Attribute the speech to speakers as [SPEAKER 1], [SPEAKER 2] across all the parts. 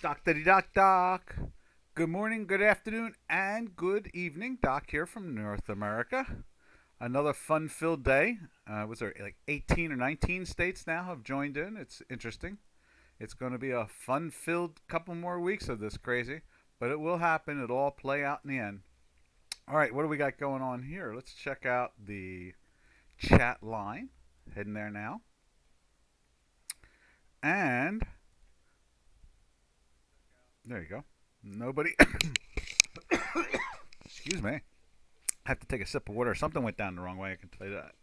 [SPEAKER 1] Doc. Good morning, good afternoon, and good evening. Doc here from North America. Another fun-filled day. Was there like 18 or 19 states now have joined in? It's interesting. It's going to be a fun-filled couple more weeks of this crazy, but it will happen. It'll all play out in the end. All right, what do we got going on here? Let's check out the chat line. Heading there now. And there you go. Nobody. Excuse me. I have to take a sip of water. Something went down the wrong way. I can tell you that.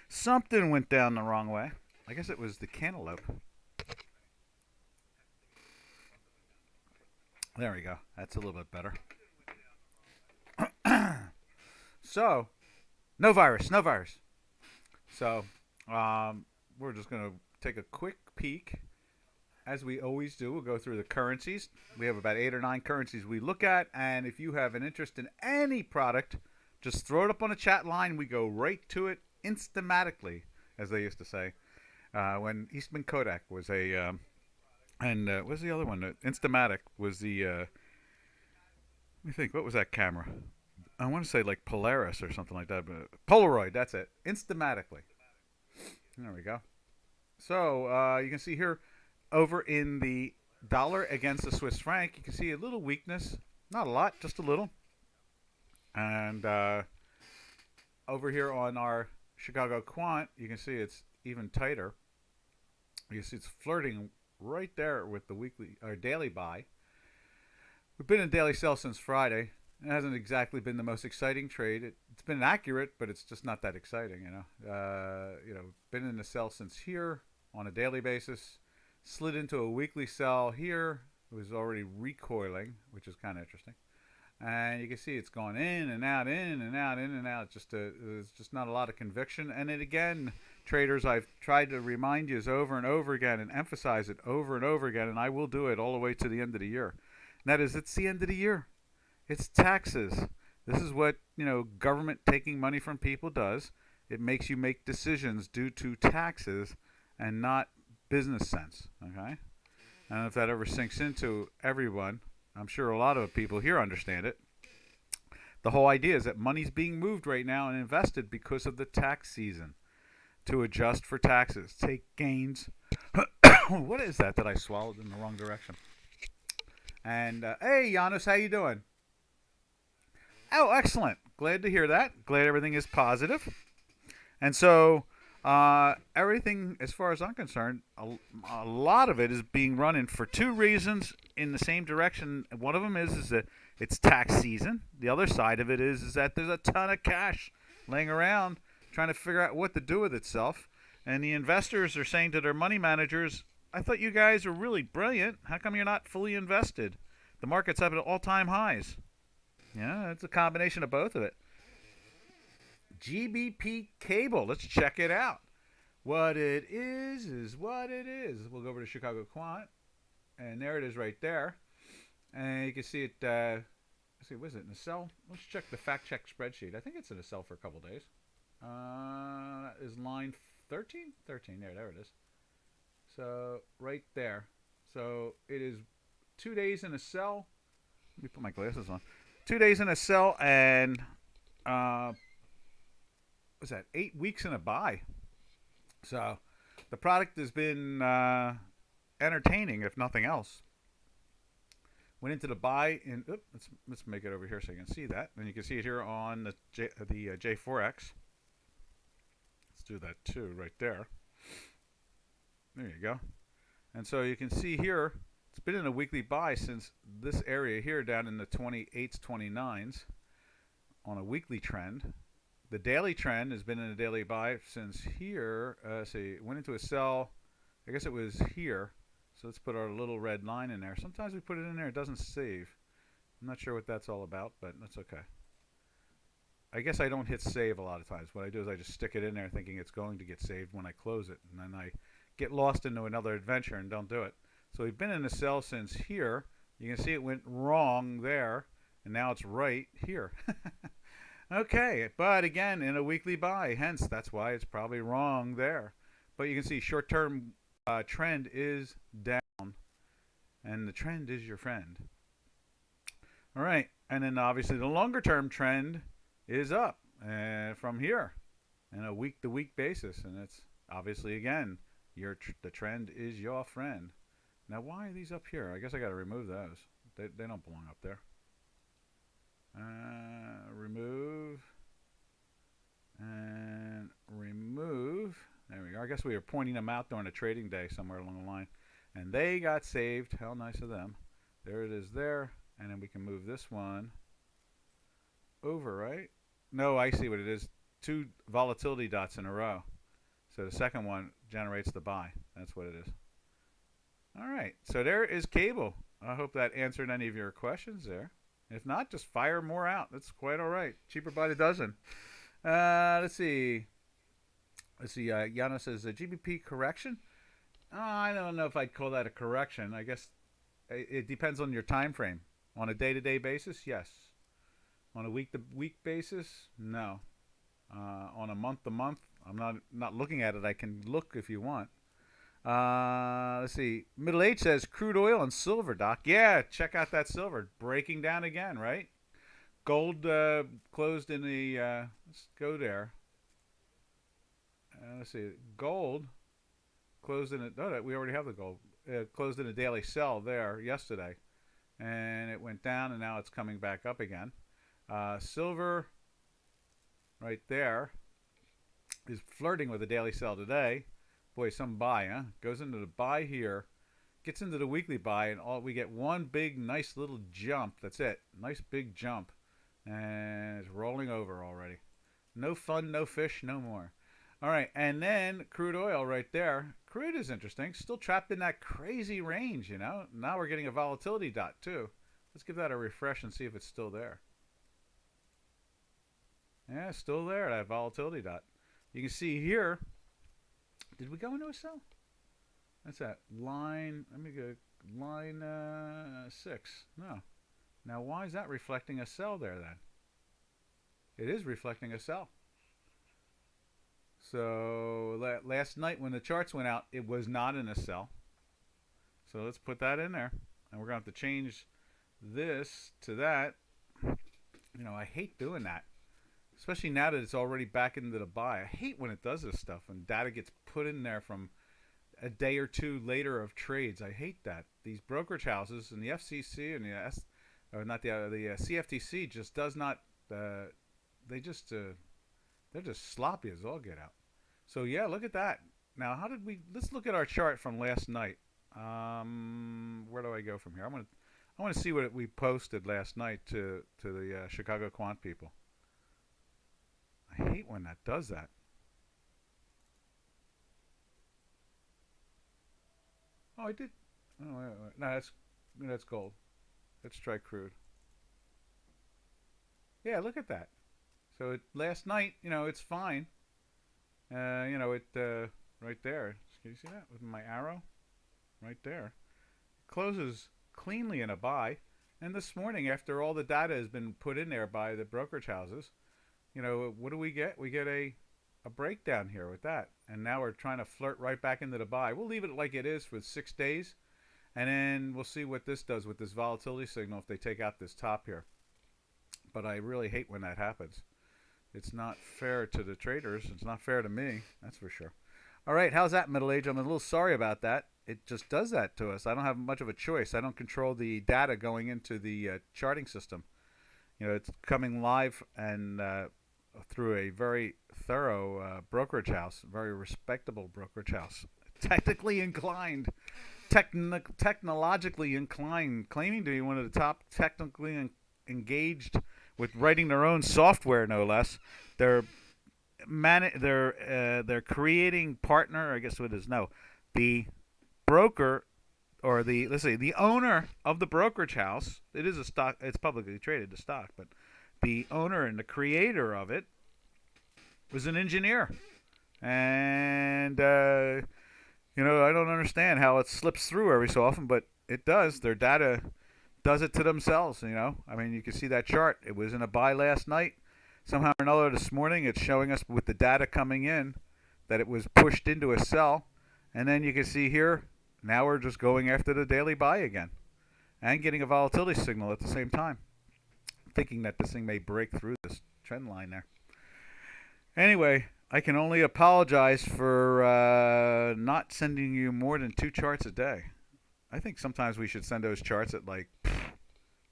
[SPEAKER 1] Something went down the wrong way. I guess it was the cantaloupe. There we go. That's a little bit better. So, no virus. So, we're just going to take a quick peek. As we always do, we'll go through the currencies. We have about 8 or 9 currencies we look at, and if you have an interest in any product, just throw it up on a chat line. We go right to it instamatically, as they used to say. When Eastman Kodak was a, and what's the other one? Instamatic was the, let me think, what was that camera? I want to say like Polaris or something like that. But Polaroid, that's it. Instamatically. There we go. So you can see here, over in the dollar against the Swiss franc, you can see a little weakness. Not a lot, just a little. And over here on our Chicago quant, you can see it's even tighter. You can see it's flirting right there with the weekly or daily buy. We've been in daily sell since Friday. It hasn't exactly been the most exciting trade. It's been accurate, but it's just not that exciting, been in the sell since here on a daily basis. Slid into a weekly sell here. It was already recoiling, which is kind of interesting. And you can see it's gone in and out, in and out, in and out. There's just not a lot of conviction. And then again, traders, I've tried to remind you over and over again and emphasize it over and over again, and I will do it all the way to the end of the year. And that is, it's the end of the year. It's taxes. This is what, government taking money from people does. It makes you make decisions due to taxes and not business sense. Okay, I don't know if that ever sinks into everyone. I'm sure a lot of people here understand it. The whole idea is that money's being moved right now and invested because of the tax season to adjust for taxes, take gains. What is that I swallowed in the wrong direction? And hey, Janos, how you doing? Oh, excellent. Glad to hear that. Glad everything is positive. And so everything, as far as I'm concerned, a lot of it is being run in for 2 reasons in the same direction. One of them is that it's tax season. The other side of it is that there's a ton of cash laying around trying to figure out what to do with itself. And the investors are saying to their money managers, I thought you guys were really brilliant. How come you're not fully invested? The market's up at all-time highs. Yeah, it's a combination of both of it. GBP cable. Let's check it out. What it is what it is. We'll go over to Chicago Quant, and there it is right there. And you can see it. Let's see, was it in a sell? Let's check the fact check spreadsheet. I think it's in a sell for a couple days. That is line 13. 13. There it is. So right there. So it is 2 days in a sell. Let me put my glasses on. 2 days in a sell and was that 8 weeks in a buy. So the product has been entertaining, if nothing else. Went into the buy in. Let's make it over here so you can see that, and you can see it here on the J4X. Let's do that too, right there. There you go. And so you can see here, it's been in a weekly buy since this area here down in the 28s, 29s on a weekly trend. The daily trend has been in a daily buy since here. It went into a sell. I guess it was here. So let's put our little red line in there. Sometimes we put it in there, it doesn't save. I'm not sure what that's all about, but that's okay. I guess I don't hit save a lot of times. What I do is I just stick it in there thinking it's going to get saved when I close it. And then I get lost into another adventure and don't do it. So we've been in a sell since here. You can see it went wrong there, and now it's right here. Okay, but again, in a weekly buy, hence that's why it's probably wrong there. But you can see short-term trend is down. and the trend is your friend. All right, and then obviously the longer term trend is up from here on a week to week basis, and it's obviously again the trend is your friend. Now why are these up here? I guess I got to remove those. They don't belong up there. Remove and remove. There we go. I guess we were pointing them out during a trading day somewhere along the line, and they got saved. How nice of them. There it is there, and then we can move this one over, right? No, I see what it is. 2 volatility dots in a row. So the second one generates the buy. That's what it is. All right. So there is cable. I hope that answered any of your questions there. If not, just fire more out. That's quite all right. Cheaper by the dozen. Let's see. Yana says a GBP correction. I don't know if I'd call that a correction. I guess it depends on your time frame. On a day-to-day basis, yes. On a week-to-week basis, no. On a month-to-month, I'm not looking at it. I can look if you want. Let's see. Middle H says crude oil and silver, Doc. Yeah, check out that silver. Breaking down again, right? Gold closed in the... let's go there. Let's see. Gold closed in it. Oh, we already have the gold. Closed in a daily sell there yesterday. And it went down, and now it's coming back up again. Silver right there is flirting with a daily sell today. Boy, some buy, huh? Goes into the buy here, gets into the weekly buy, and we get one big, nice little jump. That's it. Nice big jump. And it's rolling over already. No fun, no fish, no more. All right, and then crude oil right there. Crude is interesting. Still trapped in that crazy range, you know. Now we're getting a volatility dot, too. Let's give that a refresh and see if it's still there. Yeah, still there, that volatility dot. You can see here. Did we go into a sell? That's that line. Let me go line 6. No. Now, why is that reflecting a sell there then? It is reflecting a sell. So last night when the charts went out, it was not in a sell. So let's put that in there. And we're going to have to change this to that. You know, I hate doing that. Especially now that it's already back into the buy. I hate when it does this stuff and data gets put in there from a day or two later of trades. I hate that. These brokerage houses and the FCC and the CFTC just does not. They're just sloppy as all get out. So yeah, look at that. Now, let's look at our chart from last night. Where do I go from here? I want to see what we posted last night to the Chicago Quant people. I hate when that does that. Oh, I did. Oh, wait. No, that's gold. Let's try crude. Yeah, look at that. So last night, you know, it's fine. You know, right there. Can you see that with my arrow? Right there. It closes cleanly in a buy. And this morning, after all the data has been put in there by the brokerage houses, you know, what do we get? We get a breakdown here with that. And now we're trying to flirt right back into the buy. We'll leave it like it is for 6 days. And then we'll see what this does with this volatility signal if they take out this top here. But I really hate when that happens. It's not fair to the traders. It's not fair to me. That's for sure. All right, how's that, Middle Age? I'm a little sorry about that. It just does that to us. I don't have much of a choice. I don't control the data going into the charting system. You know, it's coming live and through a very thorough brokerage house, very respectable brokerage house, technically inclined, technologically inclined, claiming to be one of the top technically engaged with writing their own software, no less. They're creating partner. I guess what it is. No, the broker or the owner of the brokerage house. It is a stock. It's publicly traded, the stock, but the owner and the creator of it was an engineer, and you know, I don't understand how it slips through every so often, but it does. Their data does it to themselves, you know. I mean, you can see that chart. It was in a buy last night. Somehow or another this morning, it's showing us with the data coming in that it was pushed into a sell. And then you can see here, now we're just going after the daily buy again. and getting a volatility signal at the same time, thinking that this thing may break through this trend line there. Anyway, I can only apologize for not sending you more than 2 charts a day. I think sometimes we should send those charts at like,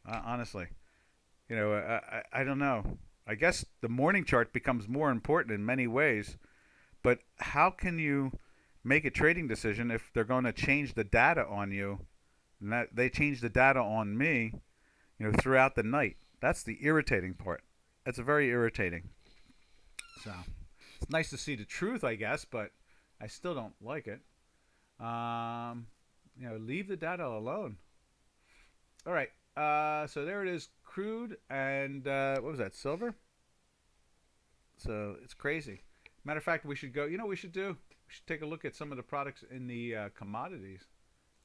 [SPEAKER 1] honestly, I don't know. I guess the morning chart becomes more important in many ways, but how can you make a trading decision if they're going to change the data on you? And that they change the data on me, throughout the night. That's the irritating part. That's very irritating. So it's nice to see the truth, I guess, but I still don't like it. Leave the data alone. All right. So there it is, crude and what was that, silver? So it's crazy. Matter of fact, we should go. We should do? We should take a look at some of the products in the commodities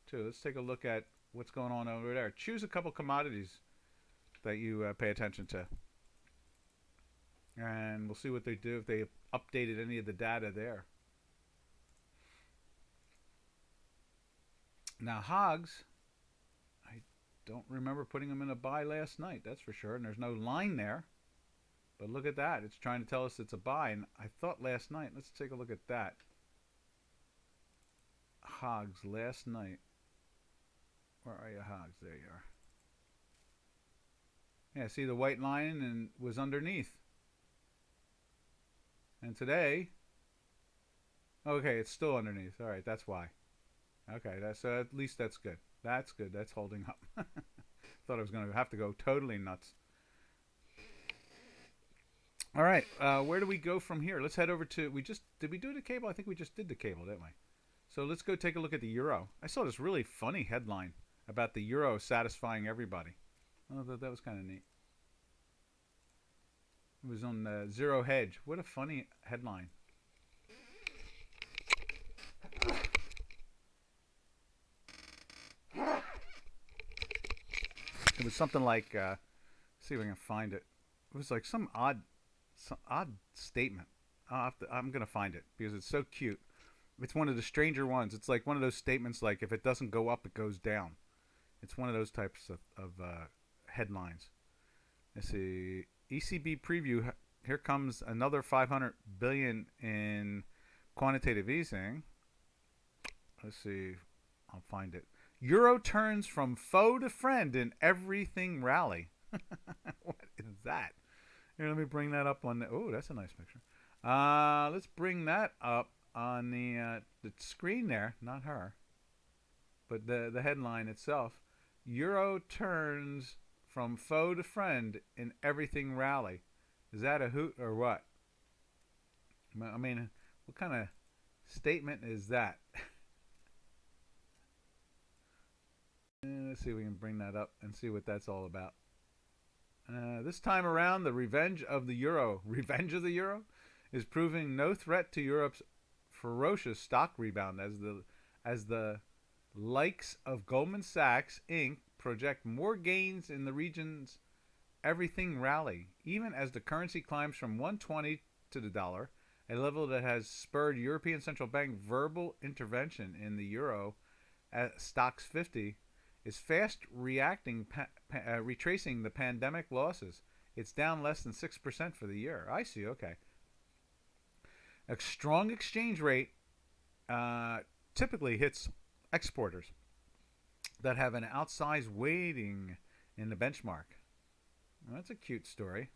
[SPEAKER 1] too. Let's take a look at what's going on over there. Choose a couple commodities that you pay attention to, and we'll see what they do, if they updated any of the data there. Now hogs, I don't remember putting them in a buy last night, that's for sure, and there's no line there, but look at that, it's trying to tell us it's a buy, and I thought last night, let's take a look at that. Hogs last night, where are you, hogs? There you are. Yeah, see the white line and was underneath. And today, okay, it's still underneath. All right, that's why. Okay, so at least that's good. That's good. That's holding up. Thought I was going to have to go totally nuts. All right, where do we go from here? Let's head over to, did we do the cable? I think we just did the cable, didn't we? So let's go take a look at the euro. I saw this really funny headline about the euro satisfying everybody. Oh, that was kind of neat. It was on Zero Hedge. What a funny headline. It was something like, see if I can find it. It was like some odd statement. I'm going to find it because it's so cute. It's one of the stranger ones. It's like one of those statements like, if it doesn't go up, it goes down. It's one of those types of headlines. Let's see. ECB preview. Here comes another 500 billion in quantitative easing. Let's see. I'll find it. Euro turns from foe to friend in everything rally. What is that? Here, let me bring that up on the. Oh, that's a nice picture. Let's bring that up on the screen there. Not her, but the headline itself. Euro turns from foe to friend in everything rally. Is that a hoot or what? I mean, what kind of statement is that? Let's see if we can bring that up and see what that's all about. This time around, the revenge of the euro is proving no threat to Europe's ferocious stock rebound as the likes of Goldman Sachs Inc. project more gains in the region's everything rally, even as the currency climbs from 120 to the dollar, a level that has spurred European Central Bank verbal intervention in the euro at Stocks 50 is fast retracing the pandemic losses. It's down less than 6% for the year. I see, okay. A strong exchange rate typically hits exporters that have an outsized weighting in the benchmark. Well, that's a cute story.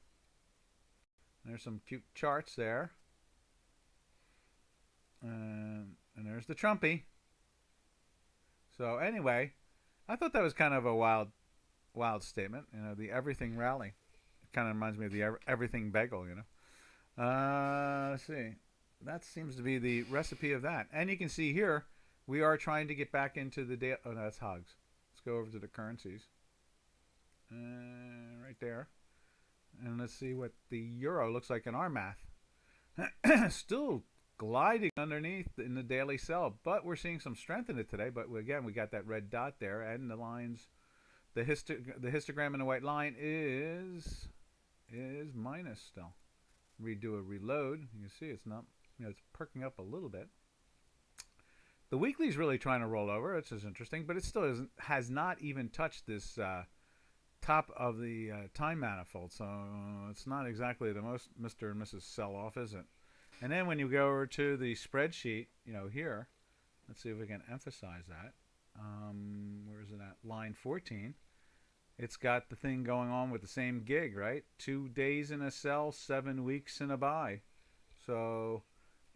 [SPEAKER 1] There's some cute charts there. And there's the Trumpy. So anyway, I thought that was kind of a wild statement. The everything rally. It kind of reminds me of the everything bagel, Let's see. That seems to be the recipe of that. And you can see here, we are trying to get back into the day. Oh, no, that's hogs. Let's go over to the currencies. Right there. And let's see what the euro looks like in our math. Still gliding underneath in the daily sell, but we're seeing some strength in it today. But again, we got that red dot there, and the lines, the histogram in the white line is minus still. We do a reload. You can see it's not, it's perking up a little bit. The weekly is really trying to roll over. It's just interesting, but it still has not even touched this top of the time manifold. So it's not exactly the most Mr. and Mrs. Sell-off, is it? And then when you go over to the spreadsheet, here, let's see if we can emphasize that. Where is it at? Line 14. It's got the thing going on with the same gig, right? 2 days in a sell, 7 weeks in a buy. So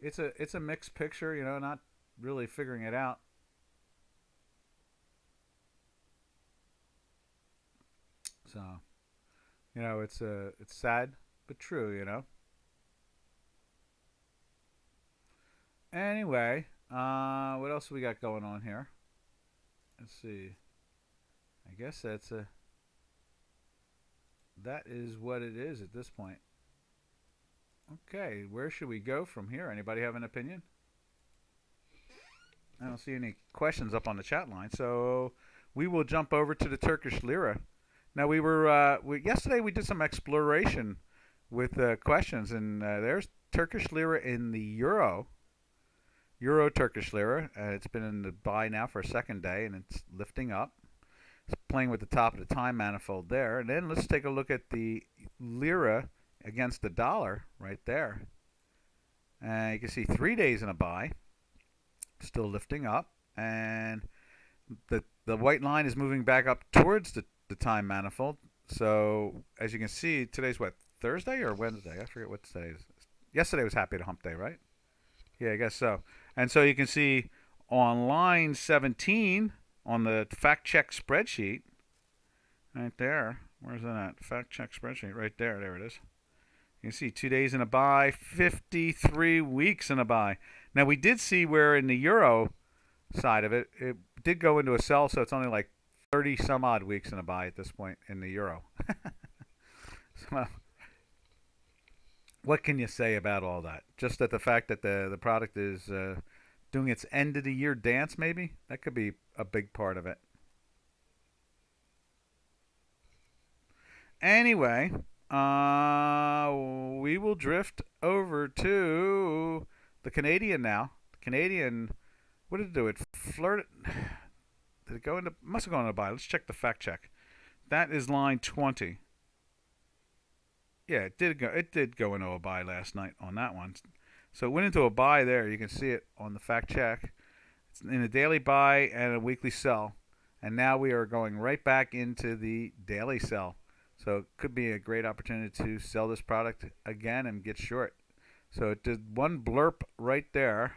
[SPEAKER 1] it's a mixed picture, not really figuring it out. So, it's sad but true. Anyway, what else we got going on here? Let's see. I guess that is what it is at this point. Okay, where should we go from here? Anybody have an opinion? I don't see any questions up on the chat line, so we will jump over to the Turkish lira. Now yesterday we did some exploration with questions, and there's Turkish lira in the euro Turkish lira. It's been in the buy now for a second day, and it's lifting up. It's playing with the top of the time manifold there. And then let's take a look at the lira against the dollar right there. You can see 3 days in a buy, still lifting up, and the white line is moving back up towards the time manifold. So as you can see, today's what, Thursday or Wednesday? I forget what today is. Yesterday was Happy to Hump Day, right? Yeah, I guess so. And so you can see on line 17 on the fact check spreadsheet, right there. Where's that at? Fact check spreadsheet, right there. There it is. You can see 2 days in a buy, 53 weeks in a buy. Now we did see where in the euro side of it, it did go into a sell, so it's only like 30 some odd weeks in a buy at this point in the euro. So, what can you say about all that? Just that the fact that the product is doing its end of the year dance, maybe? That could be a big part of it. Anyway, we will drift over to the Canadian now. The Canadian, what did it do? It flirted. Did it go into? Must have gone into buy. Let's check the fact check. That is line 20. Yeah, it did go. It did go into a buy last night on that one. So it went into a buy there. You can see it on the fact check. It's in a daily buy and a weekly sell. And now we are going right back into the daily sell. So it could be a great opportunity to sell this product again and get short. So it did one blurb right there.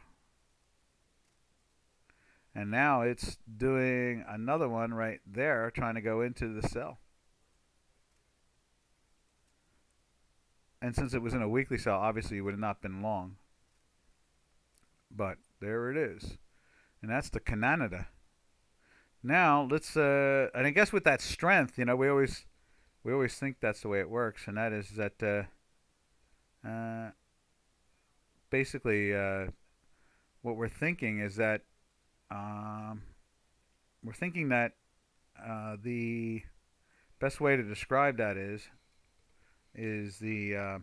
[SPEAKER 1] And now it's doing another one right there, trying to go into the sell. And since it was in a weekly sell, obviously it would have not been long. But there it is. And that's the Canada. Now let's and I guess with that strength, we always think that's the way it works, and that is that basically what we're thinking is that we're thinking that the best way to describe that is the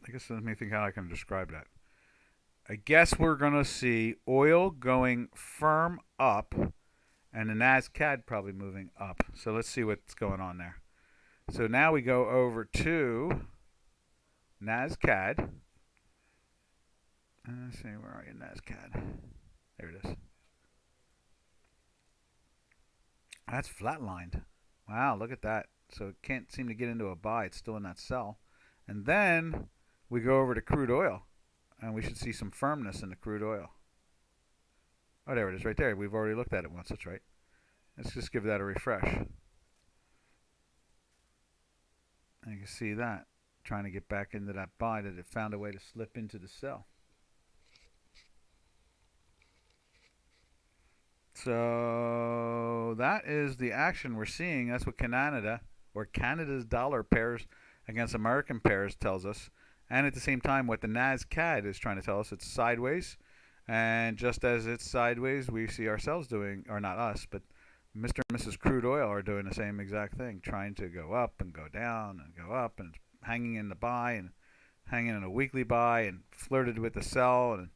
[SPEAKER 1] I guess let me think how I can describe that. I guess we're going to see oil going firm up and the CAD probably moving up. So let's see what's going on there. So now we go over to CAD. Let's see, where are you, CAD? There it is. That's flatlined. Wow, look at that. So it can't seem to get into a buy. It's still in that sell. And then we go over to crude oil. And we should see some firmness in the crude oil. Oh, there it is right there. We've already looked at it once. That's right. Let's just give that a refresh. And you can see that. Trying to get back into that buy that it found a way to slip into the sell. So that is the action we're seeing. That's what Canada's dollar pairs against American pairs tells us. And at the same time, what the CAD is trying to tell us, it's sideways. And just as it's sideways, we see ourselves doing, or not us, but Mr. and Mrs. Crude Oil are doing the same exact thing, trying to go up and go down and go up and hanging in the buy and hanging in a weekly buy and flirted with the sell, and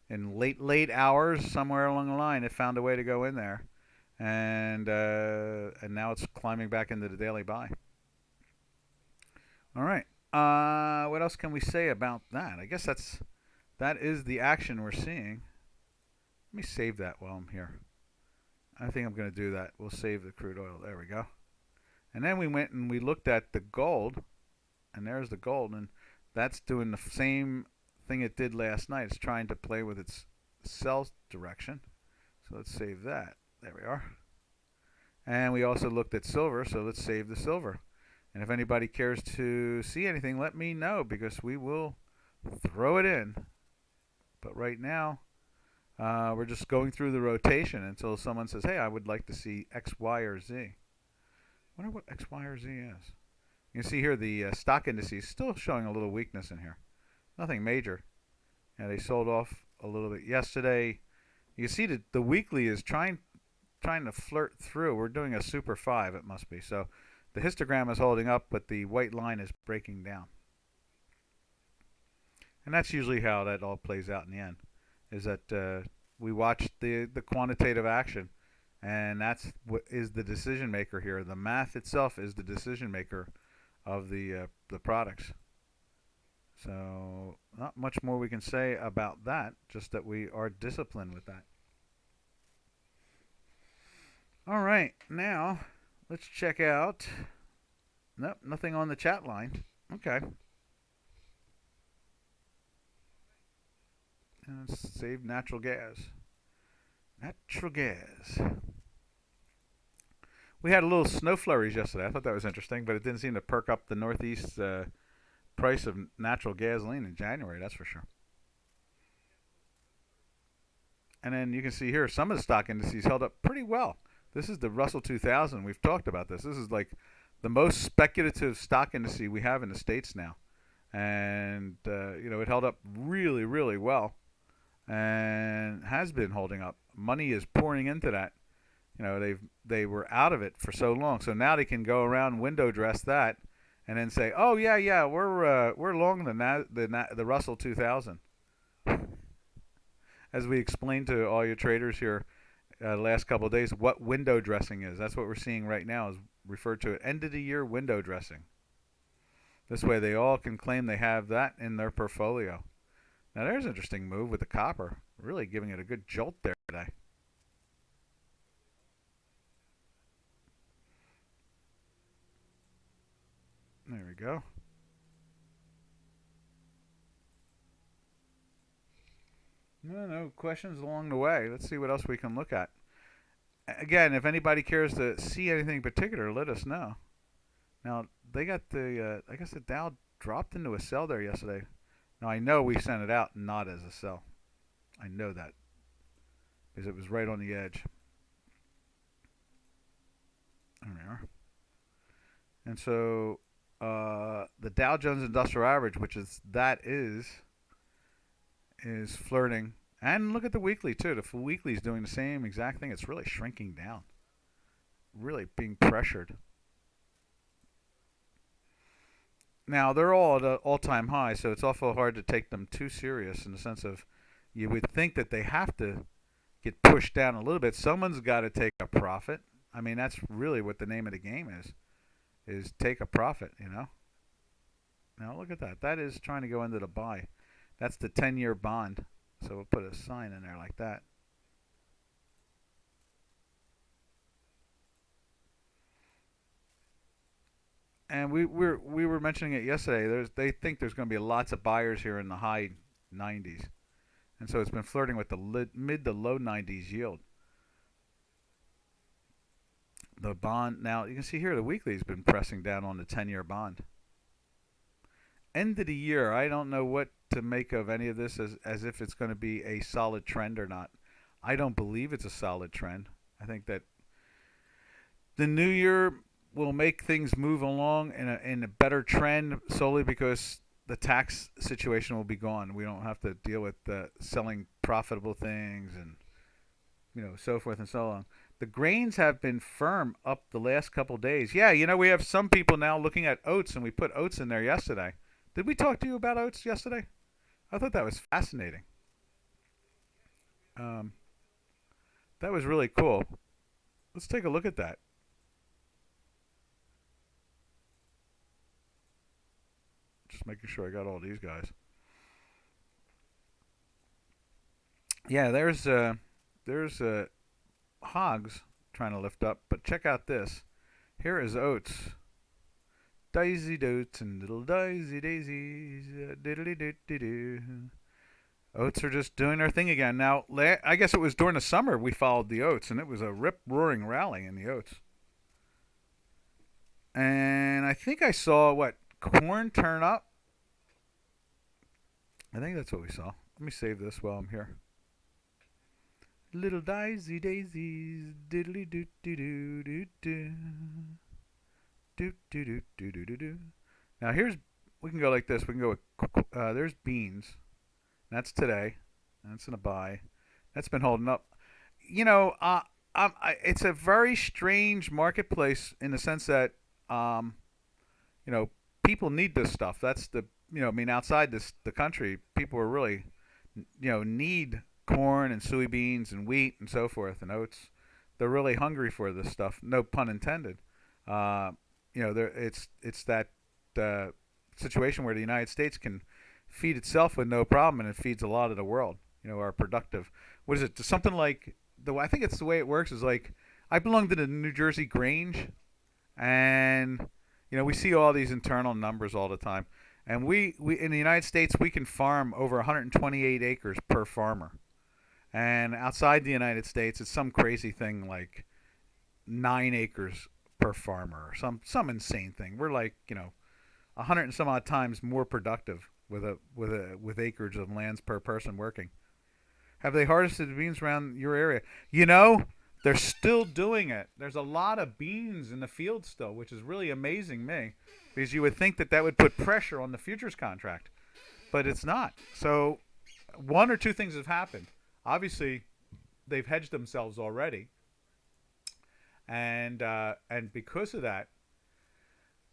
[SPEAKER 1] in late hours somewhere along the line it found a way to go in there, and now it's climbing back into the daily buy. All right. What else can we say about that? I guess that is the action we're seeing. Let me save that while I'm here. I think I'm going to do that. We'll save the crude oil. There we go. And then we went and we looked at the gold, and there's the gold, and that's doing the same thing it did last night. It's trying to play with its sell direction. So let's save that. There we are. And we also looked at silver, so let's save the silver. And if anybody cares to see anything, let me know, because we will throw it in. But right now, we're just going through the rotation until someone says, hey, I would like to see X, Y, or Z. I wonder what X, Y, or Z is. You can see here the stock indices still showing a little weakness in here. Nothing major. Yeah, they sold off a little bit yesterday. You can see that the weekly is trying to flirt through. We're doing a super 5, it must be. So the histogram is holding up, but the white line is breaking down. And that's usually how that all plays out in the end, is that we watch the quantitative action, and that's what is the decision maker here. The math itself is the decision maker of the products. So not much more we can say about that, just that we are disciplined with that. All right, now let's check out. Nope, nothing on the chat line. Okay. And let's save natural gas. Natural gas. We had a little snow flurries yesterday. I thought that was interesting, but it didn't seem to perk up the Northeast price of natural gasoline in January, that's for sure. And then you can see here some of the stock indices held up pretty well. This is the Russell 2000. We've talked about this. This is like the most speculative stock indice we have in the States now. And, it held up really, really well and has been holding up. Money is pouring into that. They were out of it for so long. So now they can go around window dress that and then say, oh, yeah, we're long the Russell 2000. As we explained to all your traders here the last couple of days, what window dressing is. That's what we're seeing right now, is referred to end of the year window dressing. This way they all can claim they have that in their portfolio. Now there's an interesting move with the copper, really giving it a good jolt there today. There we go. No questions along the way. Let's see what else we can look at. Again, if anybody cares to see anything in particular, let us know. Now, they got I guess the Dow dropped into a sell there yesterday. Now, I know we sent it out not as a sell. I know that, because it was right on the edge. There we are. And so, the Dow Jones Industrial Average, which is flirting. And look at the weekly too. The weekly is doing the same exact thing. It's really shrinking down, really being pressured. Now they're all at an all-time high, so it's awful hard to take them too serious, in the sense of you would think that they have to get pushed down a little bit. Someone's got to take a profit. I mean, that's really what the name of the game is take a profit, Now look at that. That is trying to go into the buy. That's the 10-year bond. So we'll put a sign in there like that. And we were mentioning it yesterday. They think there's going to be lots of buyers here in the high 90s. And so it's been flirting with the mid to low 90s yield. The bond, now you can see here the weekly has been pressing down on the 10-year bond. End of the year, I don't know what to make of any of this as if it's going to be a solid trend or not. I don't believe it's a solid trend. I think that the new year will make things move along in a better trend, solely because the tax situation will be gone. We don't have to deal with selling profitable things and so forth and so on. The grains have been firm up the last couple days. Yeah, we have some people now looking at oats, and we put oats in there yesterday. Did we talk to you about oats yesterday? I thought that was fascinating. Um, that was really cool. Let's take a look at that. Just making sure I got all these guys. Yeah, there's hogs trying to lift up, but check out this. Here is oats. Daisy dotes and little daisy daisies. Diddly doo doo doo. Oats are just doing their thing again. Now, I guess it was during the summer we followed the oats, and it was a rip-roaring rally in the oats. And I think I saw, what, corn turn up? I think that's what we saw. Let me save this while I'm here. Little daisy daisies, diddly doo doo doo doo doo. Do do do do do do do. Now we can go like this. We can go with there's beans. That's today. That's in a buy. That's been holding up. You know, it's a very strange marketplace in the sense that you know, people need this stuff. That's the I mean, outside the country, people are really need corn and soybeans and wheat and so forth and oats. They're really hungry for this stuff. No pun intended. It's that situation where the United States can feed itself with no problem, and it feeds a lot of the world. Are productive. What is it? Something like I think it's the way it works. Is like I belong to the New Jersey Grange, and we see all these internal numbers all the time. And we in the United States we can farm over 128 acres per farmer, and outside the United States it's some crazy thing like 9 acres per farmer or some insane thing. We're like 100 and some odd times more productive with acreage of lands per person working. Have they harvested beans around your area? They're still doing it. There's a lot of beans in the field still, which is really amazing me, because you would think that would put pressure on the futures contract, but it's not. So one or two things have happened. Obviously, they've hedged themselves already, and because of that,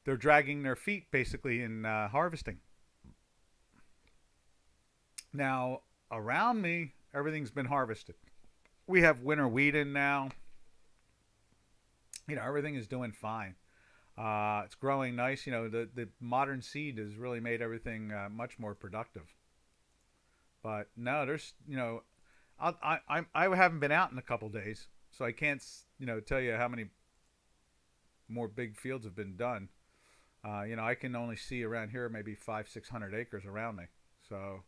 [SPEAKER 1] they're dragging their feet basically in harvesting. Now, around me, everything's been harvested. We have winter wheat in now. Everything is doing fine. It's growing nice. The modern seed has really made everything much more productive. But no, there's I haven't been out in a couple days, so I can't tell you how many more big fields have been done. I can only see around here maybe 500-600 acres around me. So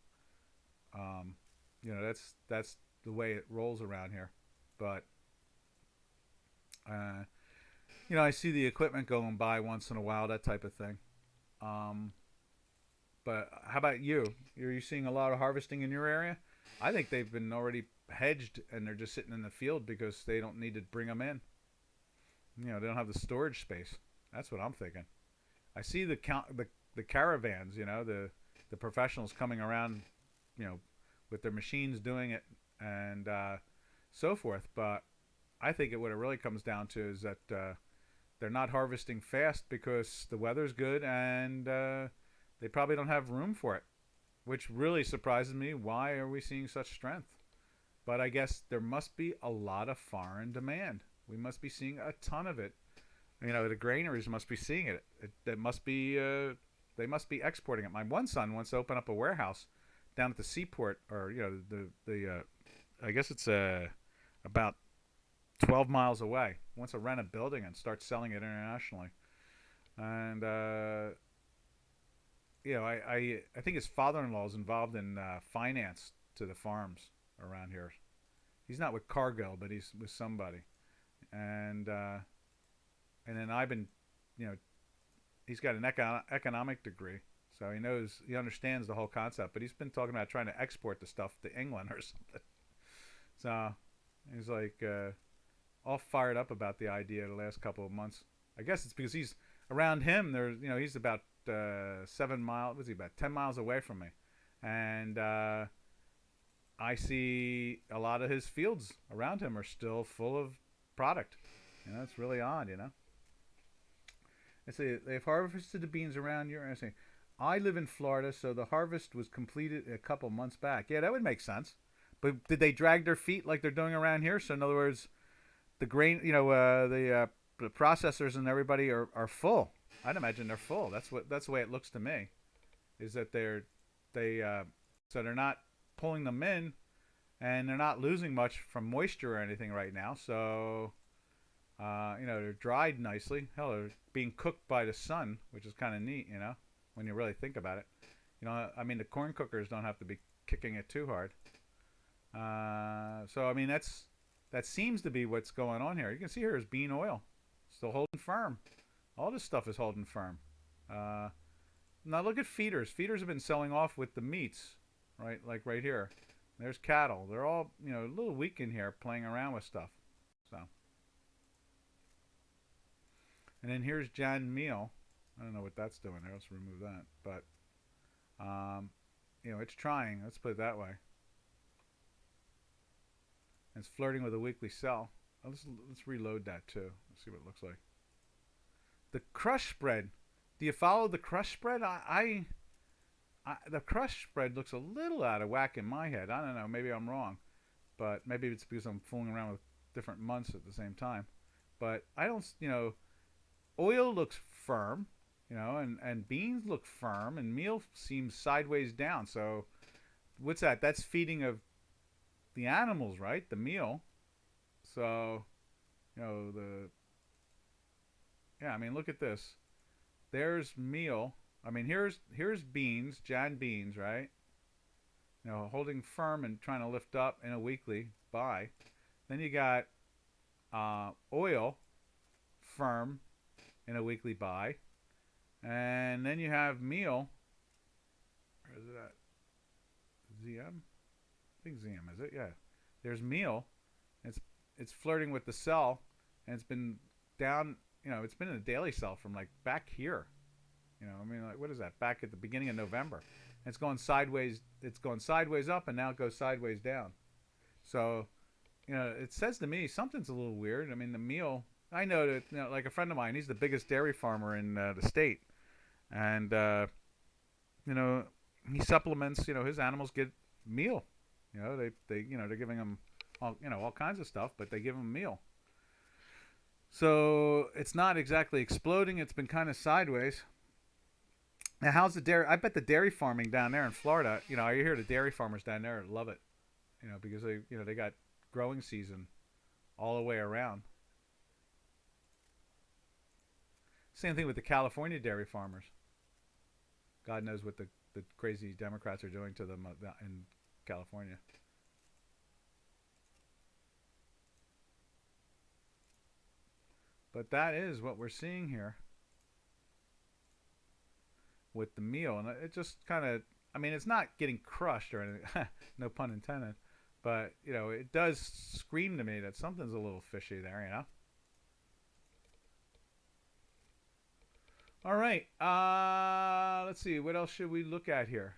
[SPEAKER 1] that's the way it rolls around here. But I see the equipment going by once in a while, that type of thing. But how about you? Are you seeing a lot of harvesting in your area? I think they've been already hedged and they're just sitting in the field because they don't need to bring them in. They don't have the storage space. That's what I'm thinking. I see the caravans, the professionals coming around, with their machines doing it and so forth. But I think what it really comes down to is that they're not harvesting fast because the weather's good and they probably don't have room for it, which really surprises me. Why are we seeing such strength? But I guess there must be a lot of foreign demand. We must be seeing a ton of it. The granaries must be seeing it. They must be exporting it. My one son wants to open up a warehouse down at the seaport, or I guess it's about 12 miles away. Wants to rent a building and start selling it internationally. And I think his father-in-law is involved in finance to the farms around here. He's not with Cargill, but he's with somebody. And then I've been, he's got an economic degree, so he understands the whole concept. But he's been talking about trying to export the stuff to England or something. So he's like all fired up about the idea the last couple of months. I guess it's because he's around him. There's, he's about 7 miles. Was he about 10 miles away from me? And I see a lot of his fields around him are still full of product. It's really odd, I say they've harvested the beans around here. I say, I live in Florida, so the harvest was completed a couple months back. Yeah, that would make sense. But did they drag their feet like they're doing around here? So in other words, the grain, the processors and everybody are full. I'd imagine they're full. That's the way it looks to me. Is that they so they're not pulling them in, and they're not losing much from moisture or anything right now. So they're dried nicely. Hell, they're being cooked by the sun, which is kind of neat. When you really think about it. I mean, the corn cookers don't have to be kicking it too hard. So I mean, that seems to be what's going on here. You can see here is bean oil, still holding firm. All this stuff is holding firm. Now look at feeders. Feeders have been selling off with the meats, right? Like right here. There's cattle. They're all a little weak in here, playing around with stuff. So, and then here's Jan meal. I don't know what that's doing there. Let's remove that. But it's trying. Let's put it that way. It's flirting with a weekly sell. Let's reload that too. Let's see what it looks like. The crush spread. Do you follow the crush spread? The crush spread looks a little out of whack in my head. I don't know. Maybe I'm wrong, but maybe it's because I'm fooling around with different months at the same time. But I don't. Oil looks firm. And beans look firm, and meal seems sideways down. So, what's that? That's feeding of the animals, right? The meal. So, I mean, look at this. There's meal. I mean, here's beans, Jan beans, right? Holding firm and trying to lift up in a weekly buy. Then you got oil, firm in a weekly buy. And then you have meal. Where is it at? ZM? I think ZM, is it? Yeah. There's meal. It's flirting with the sell, and it's been down. It's been in a daily sell from like back here. I mean, like, what is that? Back at the beginning of November. And it's going sideways. It's going sideways up, and now it goes sideways down. So, it says to me something's a little weird. I mean, the meal. I know that like a friend of mine, he's the biggest dairy farmer in the state. And he supplements. His animals get meal. They're giving them all kinds of stuff, but they give them meal. So it's not exactly exploding. It's been kind of sideways. Now, how's the dairy? I bet the dairy farming down there in Florida. I hear the dairy farmers down there love it. Because they got growing season all the way around. Same thing with the California dairy farmers. God knows what the crazy Democrats are doing to them in California. But that is what we're seeing here with the meal. And it just kind of, I mean, it's not getting crushed or anything, no pun intended. But, it does scream to me that something's a little fishy there, All right. Let's see. What else should we look at here?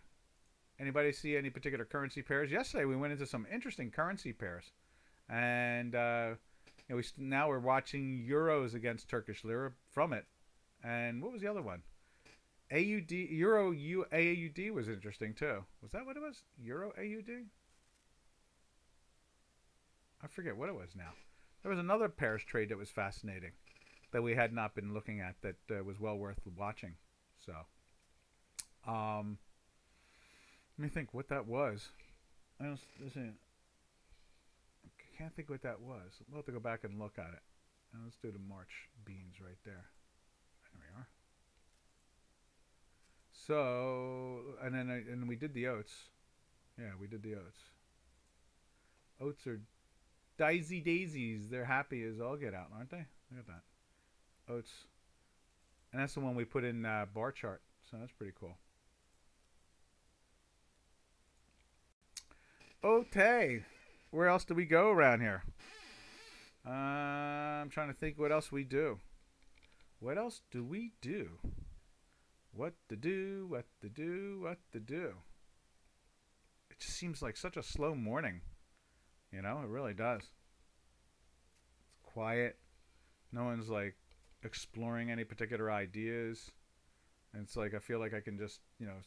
[SPEAKER 1] Anybody see any particular currency pairs? Yesterday we went into some interesting currency pairs, and now we're watching euros against Turkish lira from it. And what was the other one? AUD AUD was interesting too. Was that what it was? Euro AUD? I forget what it was now. There was another pairs trade that was fascinating that we had not been looking at that was well worth watching. So, let me think what that was. I can't think what that was. We'll have to go back and look at it. And let's do the March beans right there. There we are. So, and we did the oats. Yeah, we did the oats. Oats are daisies. They're happy as all get out, aren't they? Look at that. Oats. And that's the one we put in bar chart. So that's pretty cool. Okay. Where else do we go around here? I'm trying to think what else we do. What else do we do? What to do, what to do, what to do. It just seems like such a slow morning. It really does. It's quiet. No one's like exploring any particular ideas. And it's like I feel like I can just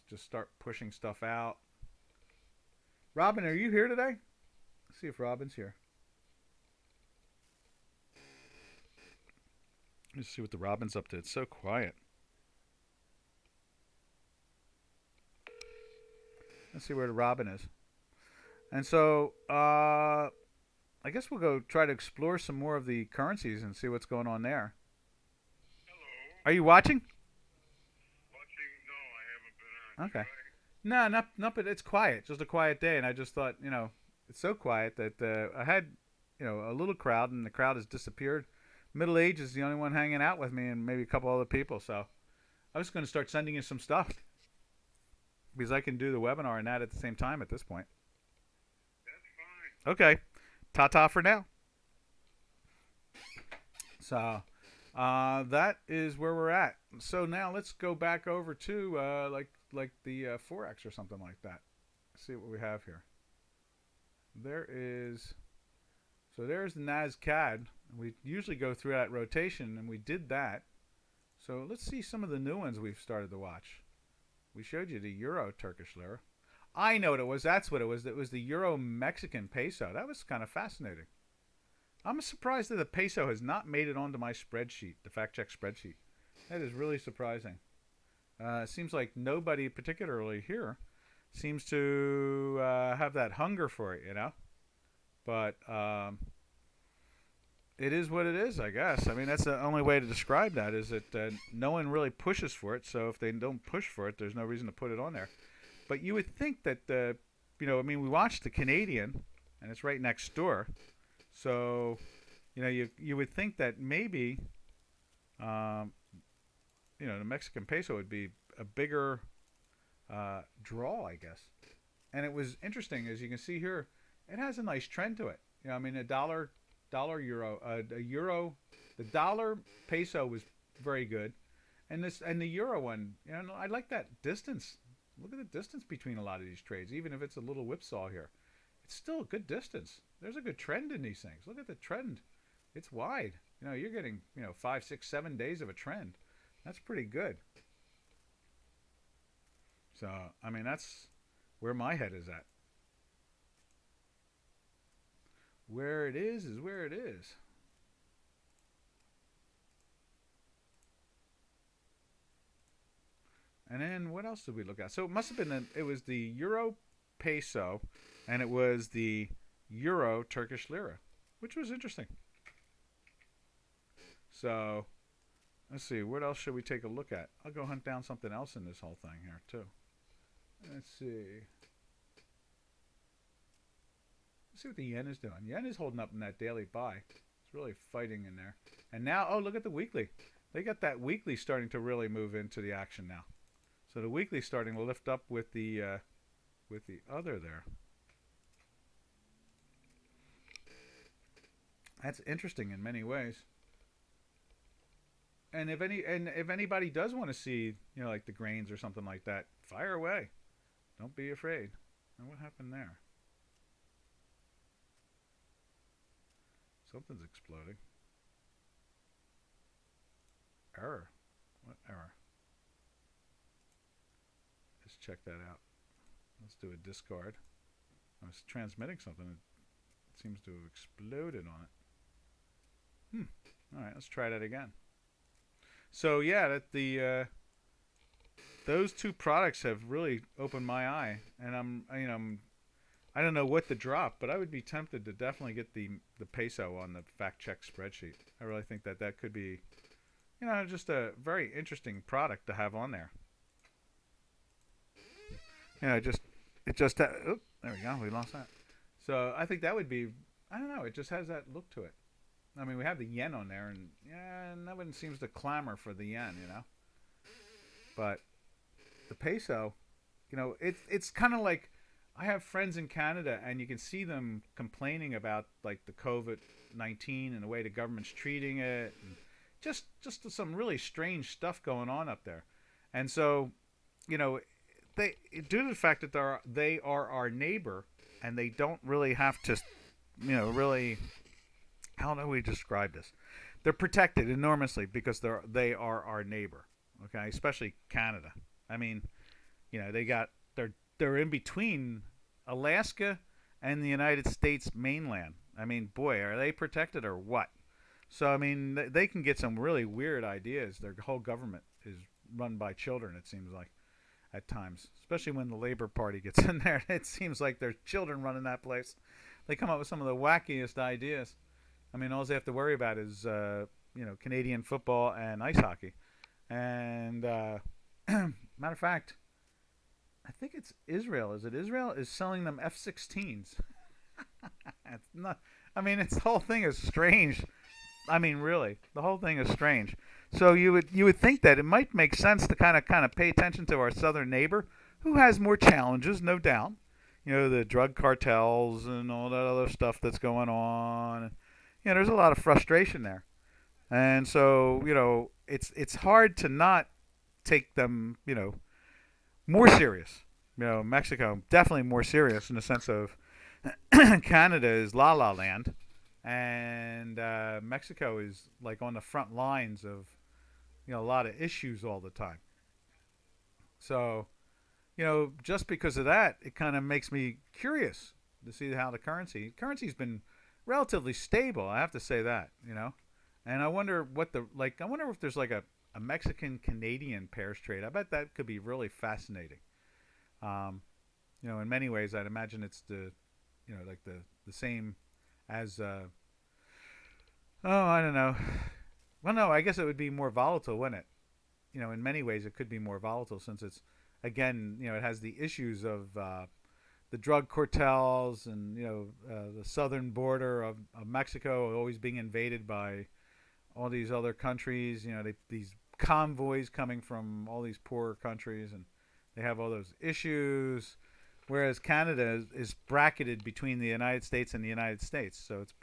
[SPEAKER 1] just start pushing stuff out. Robin, are you here today? Let's see if Robin's here. Let's see what the Robin's up to. It's so quiet. Let's see where the Robin is. And so, I guess we'll go try to explore some more of the currencies and see what's going on there.
[SPEAKER 2] Hello.
[SPEAKER 1] Are you watching?
[SPEAKER 2] Watching? No, I haven't been on.
[SPEAKER 1] Okay.
[SPEAKER 2] Should I?
[SPEAKER 1] No, not. But it's quiet. Just a quiet day, and I just thought, it's so quiet that I had, a little crowd, and the crowd has disappeared. Middle Age is the only one hanging out with me, and maybe a couple other people. So, I was going to start sending you some stuff because I can do the webinar and that at the same time at this point.
[SPEAKER 2] That's fine.
[SPEAKER 1] Okay. Ta-ta for now. So, that is where we're at. So now let's go back over to like the Forex or something like that. Let's see what we have here. There's the NAS-CAD. We usually go through that rotation, and we did that. So let's see some of the new ones we've started to watch. We showed you the Euro Turkish Lira. I know what it was. That's what it was. It was the Euro Mexican Peso. That was kind of fascinating. I'm surprised that the peso has not made it onto my spreadsheet, the fact check spreadsheet. That is really surprising. It seems like nobody particularly here seems to have that hunger for it, But it is what it is, I guess. I mean, that's the only way to describe that is that no one really pushes for it. So if they don't push for it, there's no reason to put it on there. But you would think that, we watched the Canadian, and it's right next door. So, you would think that maybe, the Mexican peso would be a bigger draw, I guess. And it was interesting, as you can see here, it has a nice trend to it. A dollar euro, the dollar peso was very good, and the euro one, I like that distance. Look at the distance between a lot of these trades, even if it's a little whipsaw here. It's still a good distance. There's a good trend in these things. Look at the trend. It's wide. You're getting, 5, 6, 7 days of a trend. That's pretty good. So, that's where my head is at. Where it is where it is. And then what else did we look at? So it must have been it was the Euro Peso, and it was the Euro Turkish Lira, which was interesting. So let's see, what else should we take a look at? I'll go hunt down something else in this whole thing here too. Let's see. Let's see what the yen is doing. Yen is holding up in that daily buy. It's really fighting in there. And now, oh, look at the weekly. They got that weekly starting to really move into the action now. So the weekly starting to lift up with the other there. That's interesting in many ways. And if anybody does want to see, like the grains or something like that, fire away. Don't be afraid. And what happened there? Something's exploding. Error. What error? Let's check that out. Let's do a discard. I was transmitting something. It seems to have exploded on it. All right, let's try that again. So yeah, that those two products have really opened my eye, and I don't know what to drop, but I would be tempted to definitely get the peso on the fact check spreadsheet. I really think that could be, just a very interesting product to have on there. Oh, there we go. We lost that. So I think that would be, I don't know. It just has that look to it. We have the yen on there, and no one seems to clamor for the yen, But the peso, it's kind of like, I have friends in Canada, and you can see them complaining about like the COVID-19 and the way the government's treating it, and just some really strange stuff going on up there. And so, they, due to the fact that they are our neighbor, and they don't really have to, really, how do we describe this? They're protected enormously because they are our neighbor. Okay, especially Canada. I mean, they're in between Alaska and the United States mainland. I mean, boy, are they protected or what? So I mean, they can get some really weird ideas. Their whole government is run by children. It seems like at times, especially when the Labor Party gets in there. It seems like there's children running that place. They come up with some of the wackiest ideas. I mean, all they have to worry about is Canadian football and ice hockey. And matter of fact, I think it's Israel. Is it Israel is selling them F-16s? It's not. I mean, the whole thing is strange. I mean, really, the whole thing is strange. So you would think that it might make sense to kind of pay attention to our southern neighbor, who has more challenges, no doubt. The drug cartels and all that other stuff that's going on. There's a lot of frustration there, and so it's hard to not take them more serious. Mexico definitely more serious in the sense of Canada is la la land, and Mexico is like on the front lines of a lot of issues all the time. So just because of that, it kind of makes me curious to see how the currency's been relatively stable. I have to say that. And I wonder what I wonder if there's like a Mexican Canadian pairs trade. I bet that could be really fascinating. Um, in many ways, I'd imagine it's like the same as I don't know. Well, no, I guess it would be more volatile, wouldn't it? In many ways, it could be more volatile since it's again, it has the issues of the drug cartels and the southern border of Mexico always being invaded by all these other countries. These convoys coming from all these poorer countries, and they have all those issues. Whereas Canada is bracketed between the United States and the United States, so it's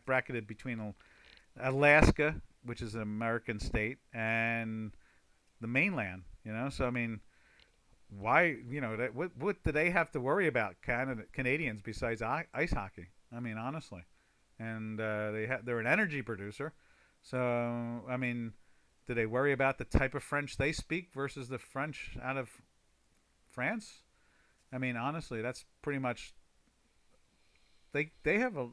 [SPEAKER 1] bracketed between Alaska, which is an American state, and the mainland. So I mean, why what do they have to worry about Canadians besides ice hockey? I mean, honestly, and they're an energy producer, so I mean, do they worry about the type of French they speak versus the French out of France? I mean, honestly, that's pretty much they have a.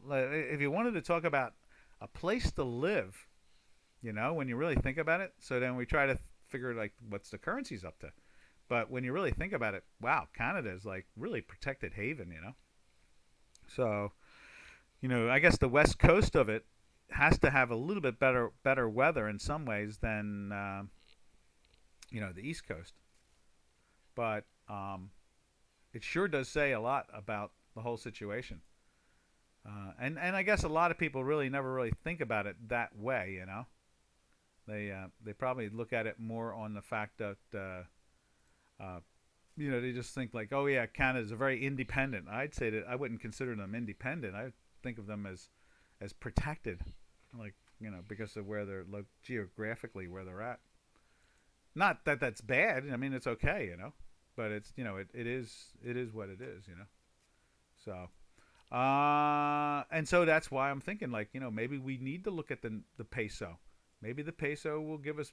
[SPEAKER 1] If you wanted to talk about a place to live, when you really think about it. So then we try to figure like what's the currencies up to. But when you really think about it, wow, Canada is like really protected haven. So, I guess the west coast of it has to have a little bit better weather in some ways than the east coast. But it sure does say a lot about the whole situation. And I guess a lot of people really never really think about it that way. They probably look at it more on the fact that they just think like, oh yeah, Canada's a very independent. I'd say that I wouldn't consider them independent. I think of them as protected, like because of where they're geographically where they're at. Not that that's bad. I mean, it's okay. But it's it is what it is. So. And so that's why I'm thinking like maybe we need to look at the peso. Maybe the peso will give us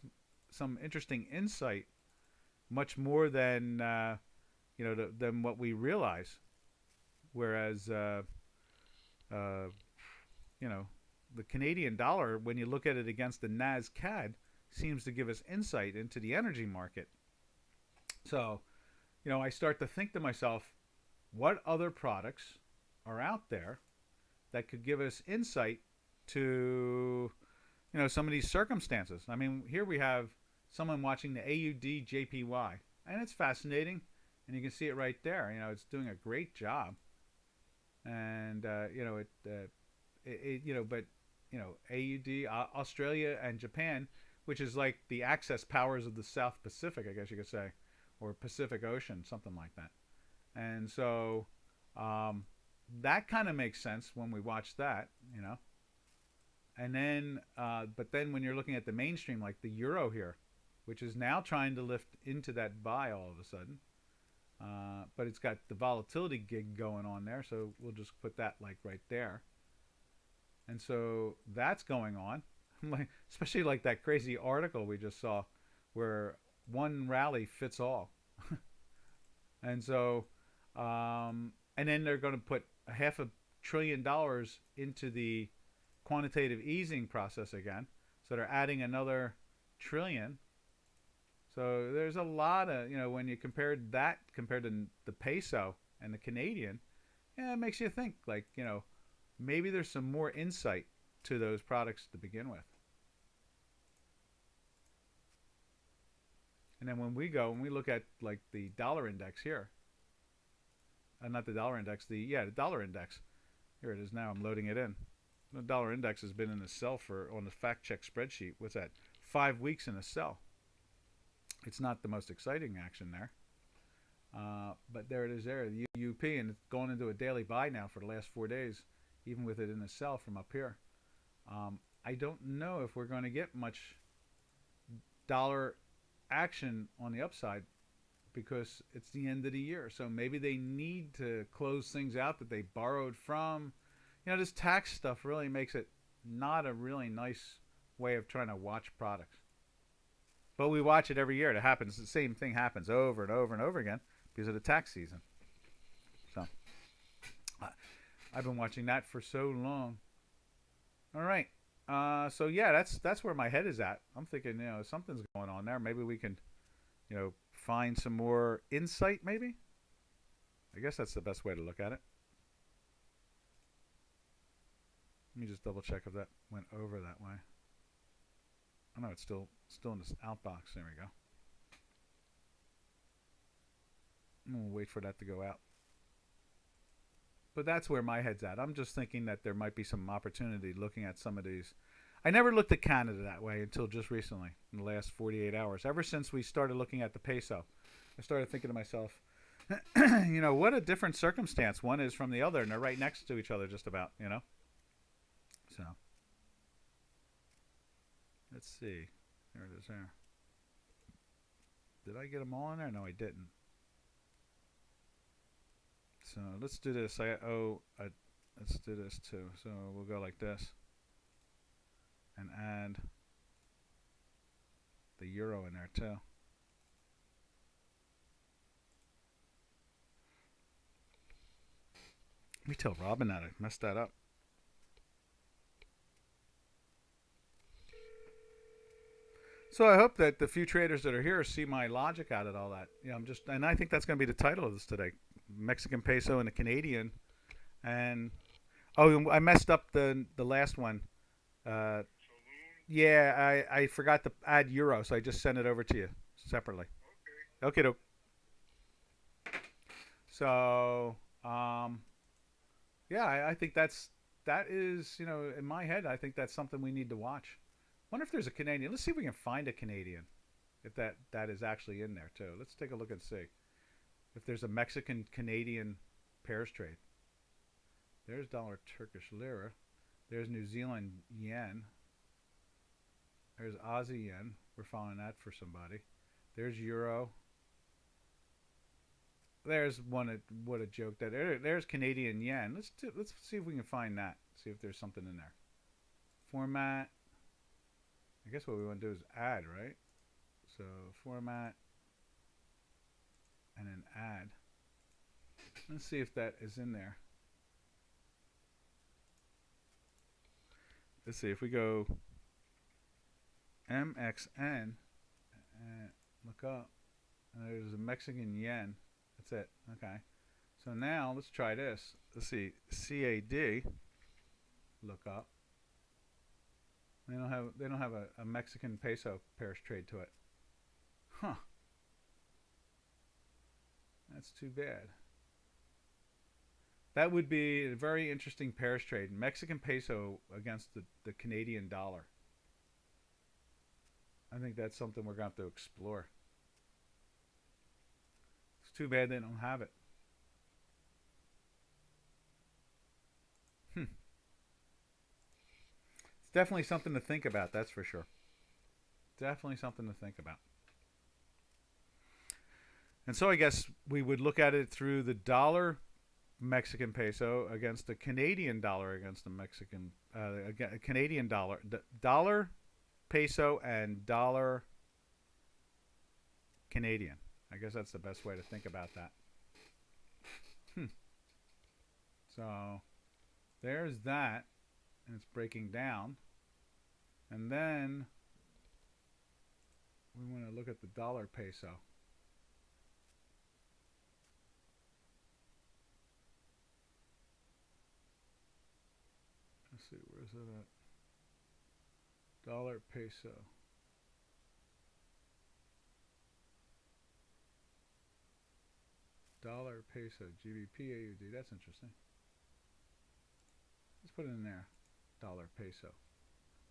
[SPEAKER 1] some interesting insight, much more than than what we realize. Whereas the Canadian dollar, when you look at it against the CAD, seems to give us insight into the energy market. So, I start to think to myself, what other products are out there that could give us insight to some of these circumstances. I mean, here we have someone watching the AUD JPY, and it's fascinating, and you can see it right there. It's doing a great job, and but AUD Australia and Japan, which is like the access powers of the South Pacific, I guess you could say, or Pacific Ocean, something like that. And so that kind of makes sense when we watch that. And then, but then when you're looking at the mainstream, like the euro here, which is now trying to lift into that buy all of a sudden, but it's got the volatility gig going on there, so we'll just put that like right there. And so that's going on, especially like that crazy article we just saw, where one rally fits all. And so, and then they're going to put $500 billion into the quantitative easing process again. So they're adding another trillion. So there's a lot of, when you compare that compared to the peso and the Canadian, yeah, it makes you think like, maybe there's some more insight to those products to begin with. And then when we look at like the dollar index here, not the dollar index, the dollar index. Here it is now. I'm loading it in. The dollar index has been in a sell on the fact check spreadsheet. What's that? 5 weeks in a sell. It's not the most exciting action there. But there it is there, the UUP, and it's going into a daily buy now for the last 4 days, even with it in a sell from up here. I don't know if we're going to get much dollar action on the upside because it's the end of the year. So maybe they need to close things out that they borrowed from. This tax stuff really makes it not a really nice way of trying to watch products. But we watch it every year. It happens. The same thing happens over and over and over again because of the tax season. So I've been watching that for so long. All right. So yeah, that's where my head is at. I'm thinking, something's going on there. Maybe we can, find some more insight. Maybe. I guess that's the best way to look at it. Let me just double check if that went over that way. Oh no, it's still in this outbox. There we go. I'm gonna wait for that to go out. But that's where my head's at. I'm just thinking that there might be some opportunity looking at some of these. I never looked at Canada that way until just recently, in the last 48 hours. Ever since we started looking at the peso, I started thinking to myself, what a different circumstance one is from the other, and they're right next to each other just about, So, let's see. There it is there. Did I get them all in there? No, I didn't. So let's do this. Let's do this too. So we'll go like this and add the euro in there too. Let me tell Robin that I messed that up. So I hope that the few traders that are here see my logic out of all that. And I think that's going to be the title of this today: Mexican peso and the Canadian. And I messed up the last one. Yeah, I forgot to add euro, so I just sent it over to you separately. Okay. Okay. So yeah, I think that is in my head. I think that's something we need to watch. Wonder if there's a Canadian. Let's see if we can find a Canadian. If that is actually in there too. Let's take a look and see if there's a Mexican Canadian pairs trade. There's dollar Turkish lira. There's New Zealand yen. There's Aussie yen. We're following that for somebody. There's euro. There's one. What a joke that. There's Canadian yen. Let's see if we can find that. See if there's something in there. Format. I guess what we want to do is add, right? So format and then add. Let's see if that is in there. Let's see if we go MXN and look up. There's a Mexican yen. That's it. Okay. So now let's try this. Let's see CAD. Look up. They don't have a Mexican peso pairs trade to it. Huh. That's too bad. That would be a very interesting pairs trade. Mexican peso against the Canadian dollar. I think that's something we're going to have to explore. It's too bad they don't have it. Definitely something to think about, that's for sure. Definitely something to think about. And so I guess we would look at it through the dollar Mexican peso against the Canadian dollar against the Mexican Canadian dollar. Dollar peso and dollar Canadian. I guess that's the best way to think about that. So there's that, and it's breaking down. And then we want to look at the dollar peso. Let's see, where's it at? Dollar peso. Dollar peso, GBP AUD. That's interesting. Let's put it in there. Dollar peso.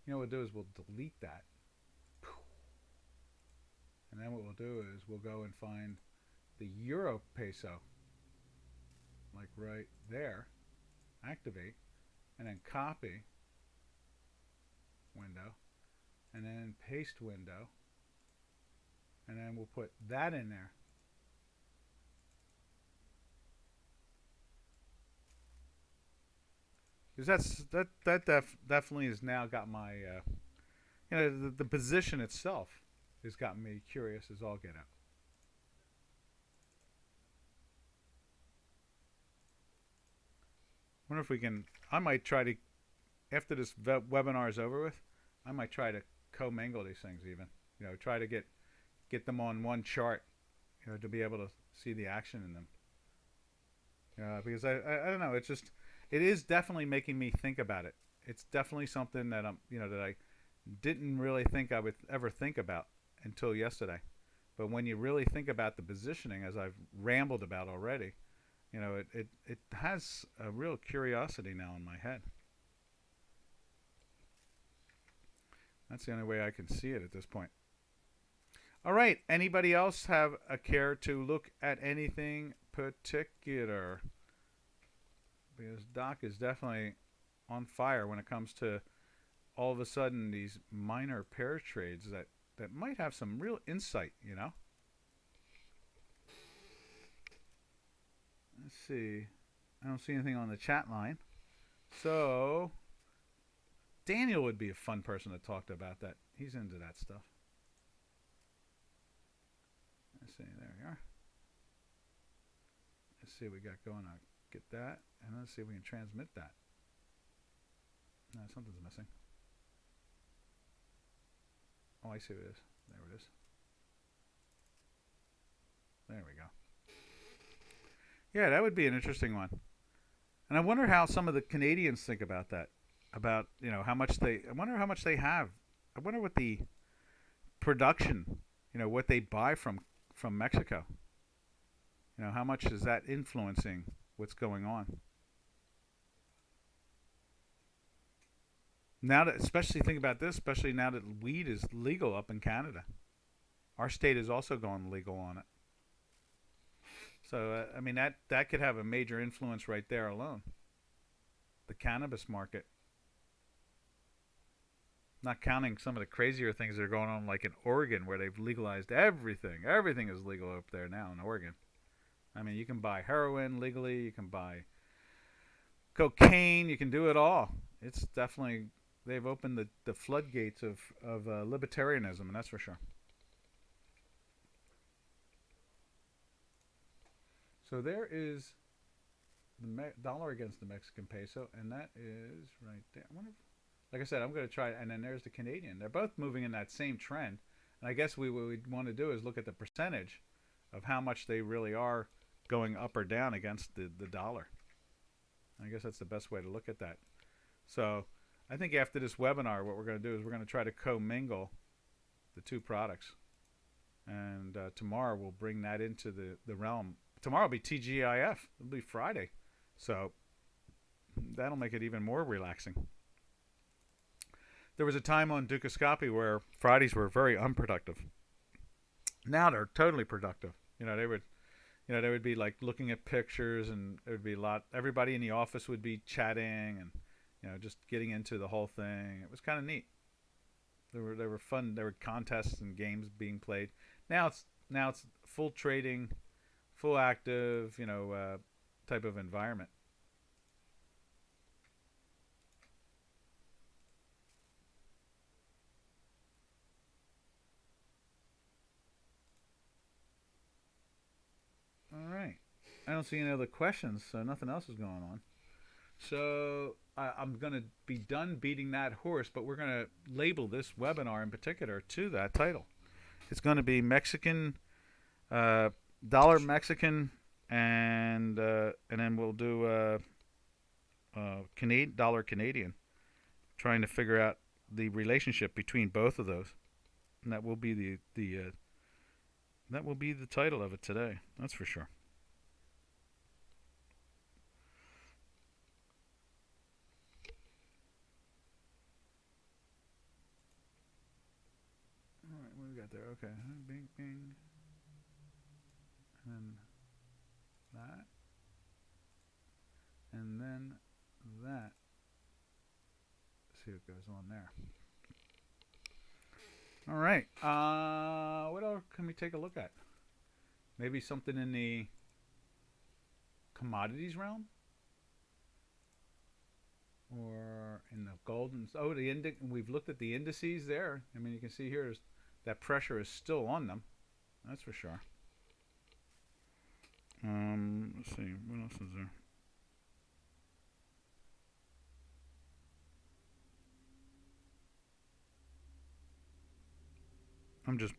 [SPEAKER 1] You know what we'll do is we'll delete that. And then what we'll do is we'll go and find the euro peso. Like right there. Activate. And then copy. Window. And then paste window. And then we'll put that in there. Because that definitely has now got my, the position itself has gotten me curious as all get out. Wonder if we can. I might try to, after this webinar is over with, I might try to commingle these things even. Try to get them on one chart, to be able to see the action in them. Because I don't know. It's just. It is definitely making me think about it. It's definitely something that that I didn't really think I would ever think about until yesterday. But when you really think about the positioning, as I've rambled about already, it has a real curiosity now in my head. That's the only way I can see it at this point. All right. Anybody else have a care to look at anything particular? Because Doc is definitely on fire when it comes to all of a sudden these minor pair trades that might have some real insight, Let's see. I don't see anything on the chat line. So Daniel would be a fun person to talk to about that. He's into that stuff. Let's see. There we are. Let's see what we got going on. Get that, and let's see if we can transmit that. No, something's missing. Oh, I see what it is. There it is. There we go. Yeah, that would be an interesting one. And I wonder how some of the Canadians think about that. About, how much I wonder how much they have. I wonder what the production, what they buy from Mexico. How much is that influencing what's going on? Now that, especially think about this, especially now that weed is legal up in Canada. Our state is also going legal on it. So, that could have a major influence right there alone. The cannabis market. Not counting some of the crazier things that are going on, like in Oregon, where they've legalized everything. Everything is legal up there now in Oregon. You can buy heroin legally. You can buy cocaine. You can do it all. It's definitely, they've opened the floodgates of libertarianism, and that's for sure. So there is the dollar against the Mexican peso, and that is right there. I wonder if, like I said, I'm going to try, and then there's the Canadian. They're both moving in that same trend. And I guess what we'd want to do is look at the percentage of how much they really are going up or down against the dollar. I guess that's the best way to look at that. So I think after this webinar, what we're going to do is we're going to try to commingle the two products. And tomorrow we'll bring that into the realm. Tomorrow will be TGIF. It'll be Friday. So that'll make it even more relaxing. There was a time on Dukascopy where Fridays were very unproductive. Now they're totally productive. They would be like looking at pictures, and there would be a lot. Everybody in the office would be chatting and just getting into the whole thing. It was kind of neat. They were fun. There were contests and games being played. Now it's full trading, full active, type of environment. I don't see any other questions, so nothing else is going on. So I'm going to be done beating that horse, but we're going to label this webinar in particular to that title. It's going to be Mexican, dollar Mexican, and then we'll do dollar Canadian, trying to figure out the relationship between both of those, and that will be the title of it today. That's for sure. All right, what do we got there? Okay, bing, bing, and then that, and then that. Let's see what goes on there. All right. What else can we take a look at? Maybe something in the commodities realm, or in the gold and the index. We've looked at the indices there. I mean, you can see here that pressure is still on them. That's for sure. Let's see. What else is there? I'm just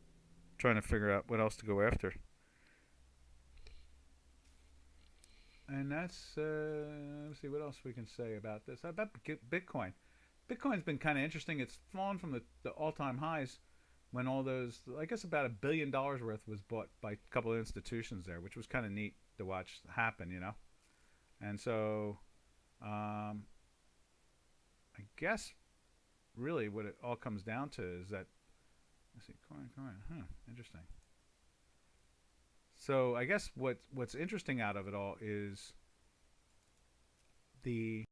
[SPEAKER 1] trying to figure out what else to go after. And that's, let's see what else we can say about this. About Bitcoin. Bitcoin's been kind of interesting. It's fallen from the all-time highs when all those, I guess about $1 billion worth was bought by a couple of institutions there, which was kind of neat to watch happen, you know. And so, I guess really what it all comes down to is that, let's see, coin, interesting. So I guess what's interesting out of it all is the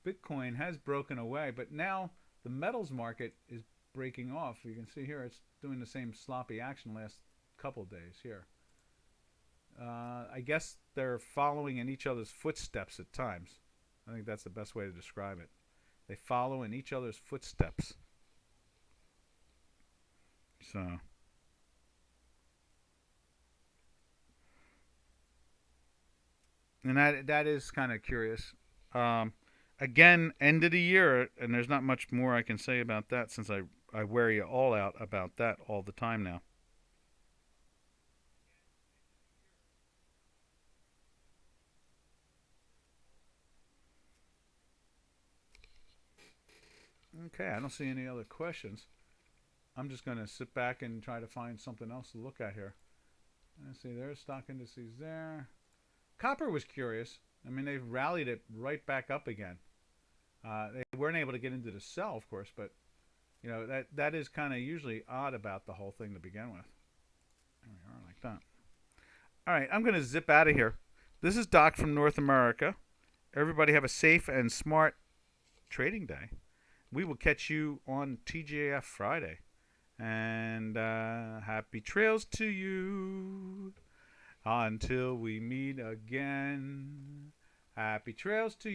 [SPEAKER 1] Bitcoin has broken away, but now the metals market is breaking off. You can see here it's doing the same sloppy action last couple days here. I guess they're following in each other's footsteps at times. I think that's the best way to describe it. They follow in each other's footsteps. So, and that is kind of curious. Again, end of the year, and there's not much more I can say about that since I wear you all out about that all the time now. Okay, I don't see any other questions. I'm just going to sit back and try to find something else to look at here. Let's see, there's stock indices there. Copper was curious. I mean, they've rallied it right back up again. They weren't able to get into the sell, of course, but you know that is kind of usually odd about the whole thing to begin with. There we are, like that. All right, I'm going to zip out of here. This is Doc from North America. Everybody have a safe and smart trading day. We will catch you on TGF Friday. And happy trails to you until we meet again. Happy trails to you.